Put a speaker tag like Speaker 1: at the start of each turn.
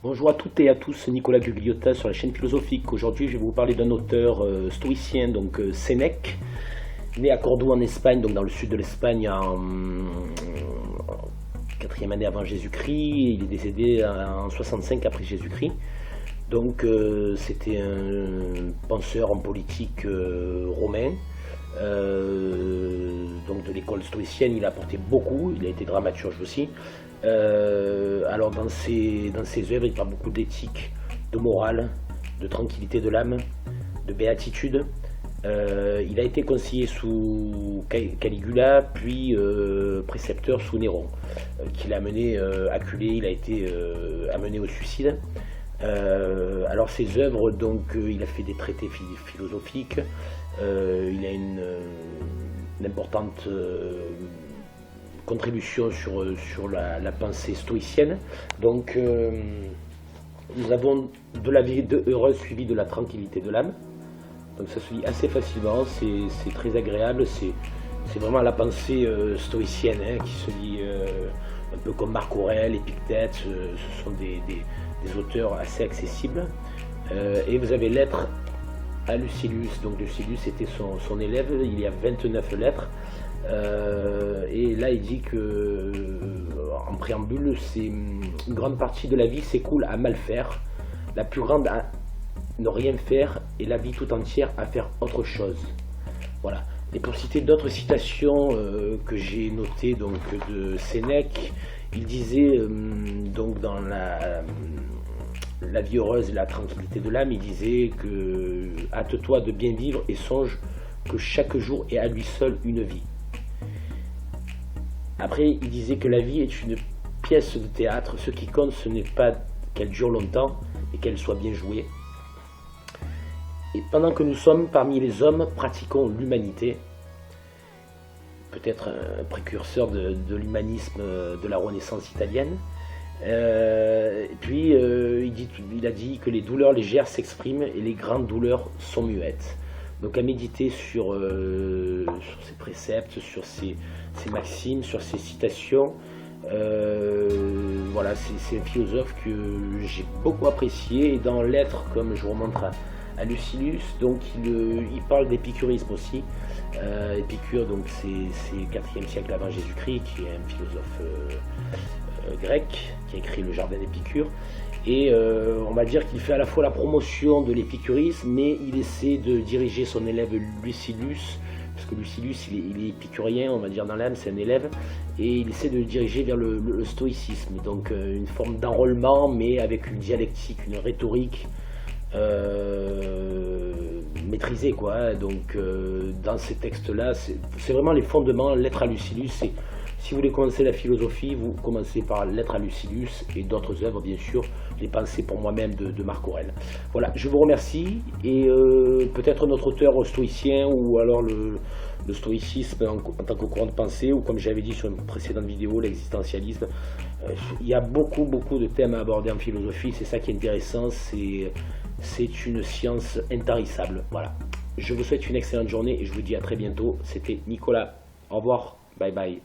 Speaker 1: Bonjour à toutes et à tous, Nicolas Gugliotta sur la chaîne philosophique. Aujourd'hui, je vais vous parler d'un auteur stoïcien, donc Sénèque, né à Cordoue en Espagne, donc dans le sud de l'Espagne en 4e année avant Jésus-Christ. Il est décédé en 65 après Jésus-Christ. Donc c'était un penseur en politique romain. Donc de l'école stoïcienne, il a apporté beaucoup, il a été dramaturge aussi. Alors dans ses œuvres, il parle beaucoup d'éthique, de morale, de tranquillité de l'âme, de béatitude. Il a été conseiller sous Caligula, puis précepteur sous Néron, qui l'a amené acculé, il a été amené au suicide. Alors ses œuvres, donc il a fait des traités philosophiques, il a une importante contribution sur la pensée stoïcienne. Donc nous avons de la vie heureuse suivie de la tranquillité de l'âme. Donc ça se lit assez facilement, c'est très agréable, c'est vraiment la pensée stoïcienne qui se lit un peu comme Marc Aurèle, Épictète, ce sont des auteurs assez accessibles. Et vous avez Lettres à Lucilius, donc Lucilius était son élève, il y a 29 lettres. Et là il dit que en préambule, c'est une grande partie de la vie s'écoule à mal faire, la plus grande à ne rien faire et la vie tout entière à faire autre chose. Voilà. Et pour citer d'autres citations que j'ai notées donc de Sénèque, il disait donc dans la vie heureuse et la tranquillité de l'âme, il disait que hâte-toi de bien vivre et songe que chaque jour est à lui seul une vie. Après, il disait que la vie est une pièce de théâtre. Ce qui compte, ce n'est pas qu'elle dure longtemps, mais qu'elle soit bien jouée. Et pendant que nous sommes parmi les hommes, pratiquons l'humanité. Peut-être un précurseur de l'humanisme de la Renaissance italienne. Et puis, il a dit que les douleurs légères s'expriment et les grandes douleurs sont muettes. Donc à méditer sur ces préceptes, sur ces maximes, sur ces citations. Voilà, c'est un philosophe que j'ai beaucoup apprécié. Et dans Lettres, comme je vous remontre à Lucilius, donc il parle d'épicurisme aussi. Épicure, donc c'est 4e siècle avant Jésus-Christ, qui est un philosophe grec, qui a écrit le Jardin d'Épicure. Et on va dire qu'il fait à la fois la promotion de l'épicurisme, mais il essaie de diriger son élève Lucilius, parce que Lucilius il est épicurien, on va dire dans l'âme, c'est un élève, et il essaie de le diriger vers le stoïcisme, donc une forme d'enrôlement, mais avec une dialectique, une rhétorique maîtrisée, quoi. Donc dans ces textes-là, c'est vraiment les fondements. Lettres à Lucilius, si vous voulez commencer la philosophie, vous commencez par Lettres à Lucilius et d'autres œuvres, bien sûr, les pensées pour moi-même de Marc Aurèle. Voilà, je vous remercie, et peut-être notre auteur stoïcien, ou alors le stoïcisme en tant que courant de pensée, ou comme j'avais dit sur une précédente vidéo, l'existentialisme. Il y a beaucoup de thèmes à aborder en philosophie, c'est ça qui est intéressant, c'est une science intarissable. Voilà, je vous souhaite une excellente journée et je vous dis à très bientôt. C'était Nicolas, au revoir, bye bye.